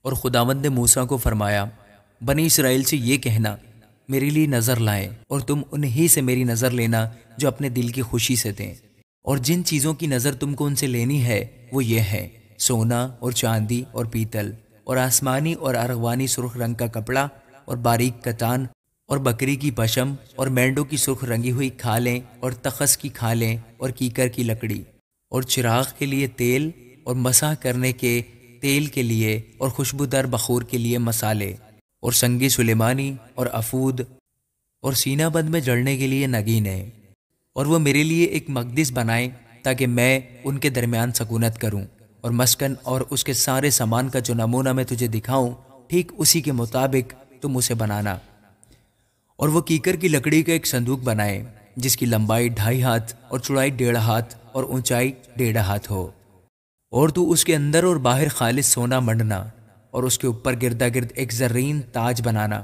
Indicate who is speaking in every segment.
Speaker 1: اور خداوند نے موسیٰ کو فرمایا، بنی اسرائیل سے یہ کہنا، میرے لیے نظر لائیں، اور تم انہی سے میری نظر لینا جو اپنے دل کی خوشی سے دیں۔ اور جن چیزوں کی نظر تم کو ان سے لینی ہے وہ یہ ہے، سونا اور چاندی اور پیتل اور آسمانی اور ارغوانی سرخ رنگ کا کپڑا اور باریک کتان اور بکری کی پشم اور مینڈوں کی سرخ رنگی ہوئی کھالیں اور تخس کی کھالیں اور کیکر کی لکڑی اور چراغ کے لیے تیل اور مسح کرنے کے تیل کے لیے اور خوشبودار بخور کے لیے مسالے اور سنگ سلیمانی اور افود اور سینہ بند میں جڑنے کے لیے نگینے، اور وہ میرے لیے ایک مقدس بنائیں تاکہ میں ان کے درمیان سکونت کروں، اور مسکن اور اس کے سارے سامان کا جو نمونہ میں تجھے دکھاؤں ٹھیک اسی کے مطابق تم اسے بنانا۔ اور وہ کیکر کی لکڑی کا ایک صندوق بنائے جس کی لمبائی 2.5 ہاتھ اور چوڑائی 1.5 ہاتھ اور اونچائی 1.5 ہاتھ ہو، اور تو اس کے اندر اور باہر خالص سونا منڈنا، اور اس کے اوپر گردا گرد ایک زرین تاج بنانا،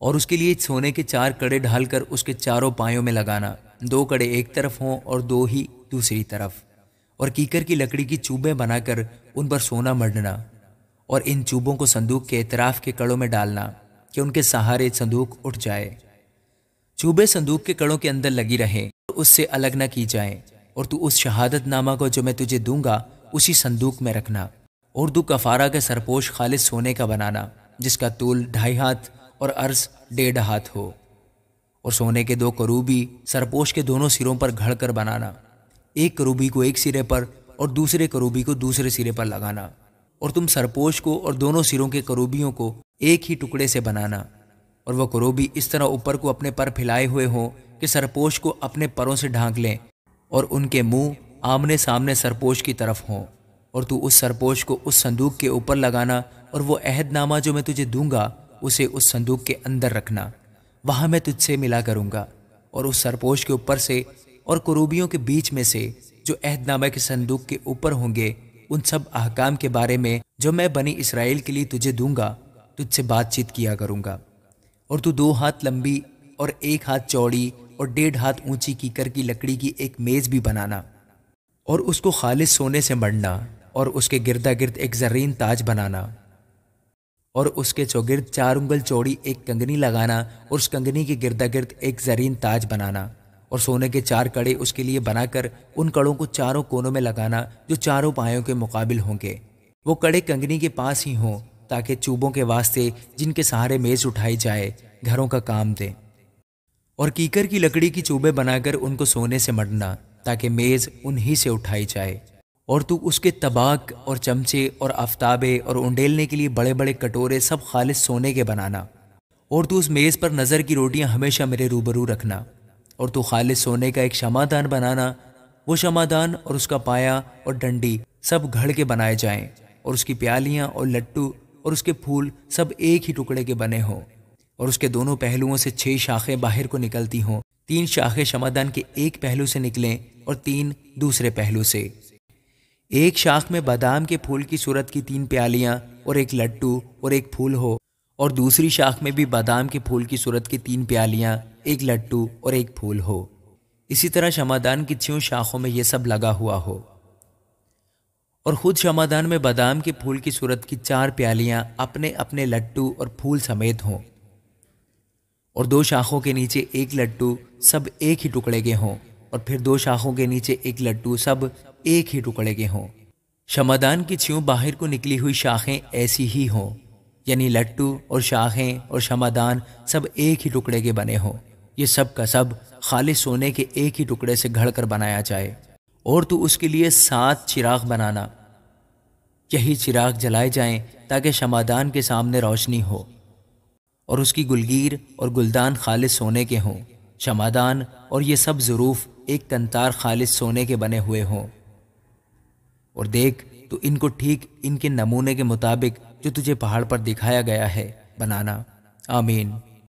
Speaker 1: اور اس کے لیے سونے کے 4 کڑے ڈھال کر اس کے چاروں پایوں میں لگانا، 2 کڑے ایک طرف ہوں اور 2 ہی دوسری طرف، اور کیکر کی لکڑی کی چوبیں بنا کر ان پر سونا مڈنا، اور ان چوبوں کو صندوق کے اطراف کے کڑوں میں ڈالنا کہ ان کے سہارے صندوق اٹھ جائے۔ چوبیں صندوق کے کڑوں کے اندر لگی رہیں اور اس سے الگ نہ کی جائیں، اور تو اس شہادت نامہ کو جو میں تجھے دوں گا اسی صندوق میں رکھنا، اور تو کفارہ کا سرپوش خالص سونے کا بنانا جس کا طول 2.5 ہاتھ اور عرض 1.5 ہاتھ ہو، اور سونے کے 2 کروبی سرپوش کے دونوں سروں پر گھڑ کر بنانا، ایک کروبی کو ایک سرے پر اور دوسرے کروبی کو دوسرے سرے پر لگانا، اور تم سرپوش کو اور دونوں سروں کے کروبیوں کو ایک ہی ٹکڑے سے بنانا، اور وہ کروبی اس طرح اوپر کو اپنے پر پھیلائے ہوئے ہوں کہ سرپوش کو اپنے پروں سے ڈھانک لیں، اور ان کے منہ آمنے سامنے سرپوش کی طرف ہوں، اور تو اس سرپوش کو اس صندوق کے اوپر لگانا، اور وہ عہد نامہ جو میں تجھے دوں گا اسے اس صندوق کے اندر رکھنا، وہاں میں تجھ سے ملا کروں گا، اور اس سرپوش کے اوپر سے اور کروبیوں کے بیچ میں سے جو عہد نامہ کے صندوق کے اوپر ہوں گے ان سب احکام کے بارے میں جو میں بنی اسرائیل کے لیے تجھے دوں گا تجھ سے بات چیت کیا کروں گا۔ اور تو 2 ہاتھ لمبی اور 1 ہاتھ چوڑی اور 1.5 ہاتھ اونچی کیکر کی لکڑی کی ایک میز بھی بنانا، اور اس کو خالص سونے سے مڑنا، اور اس کے گردا گرد ایک زرین تاج بنانا، اور اس کے چوگرد 4 انگل چوڑی ایک کنگنی لگانا، اور اس کنگنی کے گردا گرد ایک زرین تاج بنانا، اور سونے کے 4 کڑے اس کے لیے بنا کر ان کڑوں کو چاروں کونوں میں لگانا جو چاروں پایوں کے مقابل ہوں گے، وہ کڑے کنگنی کے پاس ہی ہوں تاکہ چوبوں کے واسطے جن کے سہارے میز اٹھائی جائے گھروں کا کام دیں، اور کیکر کی لکڑی کی چوبیں بنا کر ان کو سونے سے مڑنا تاکہ میز انہی سے اٹھائی جائے، اور تو اس کے طباق اور چمچے اور آفتابے اور انڈیلنے کے لیے بڑے بڑے کٹورے سب خالص سونے کے بنانا، اور تو اس میز پر نظر کی روٹیاں ہمیشہ میرے روبرو رکھنا، اور تو خالص سونے کا ایک شمعدان بنانا، وہ شمعدان اور اس کا پایا اور ڈنڈی سب گھڑ کے بنائے جائیں، اور اس کی پیالیاں اور لٹو اور اس کے پھول سب ایک ہی ٹکڑے کے بنے ہوں، اور اس کے دونوں پہلوؤں سے 6 شاخیں باہر کو نکلتی ہوں، 3 شاخیں شمعدان کے ایک پہلو سے نکلیں اور 3 دوسرے پہلو سے، ایک شاخ میں بادام کے پھول کی صورت کی 3 پیالیاں اور ایک لٹو اور ایک پھول ہو، اور دوسری شاخ میں بھی بادام کے پھول کی صورت کی 3 پیالیاں، ایک لٹو اور ایک پھول ہو، اسی طرح شمعدان کی 6 شاخوں میں یہ سب لگا ہوا ہو، اور خود شمعدان میں بادام کے پھول کی صورت کی 4 پیالیاں اپنے اپنے لٹو اور پھول سمیت ہوں، اور 2 شاخوں کے نیچے ایک لٹو سب ایک ہی ٹکڑے کے ہوں، اور پھر 2 شاخوں کے نیچے ایک لٹو سب ایک ہی ٹکڑے کے ہوں۔ شمعدان کی 6 باہر کو نکلی ہوئی شاخیں ایسی ہی ہوں، یعنی لٹو اور شاخیں اور شمعدان سب ایک ہی ٹکڑے کے بنے ہوں، یہ سب کا سب خالص سونے کے ایک ہی ٹکڑے سے گھڑ کر بنایا جائے، اور تو اس کے لیے 7 چراغ بنانا، یہی چراغ جلائے جائیں تاکہ شمعدان کے سامنے روشنی ہو، اور اس کی گلگیر اور گلدان خالص سونے کے ہوں، شمعدان اور یہ سب ظروف ایک کنتار خالص سونے کے بنے ہوئے ہوں، اور دیکھ تو ان کو ٹھیک ان کے نمونے کے مطابق جو تجھے پہاڑ پر دکھایا گیا ہے بنانا۔ آمین۔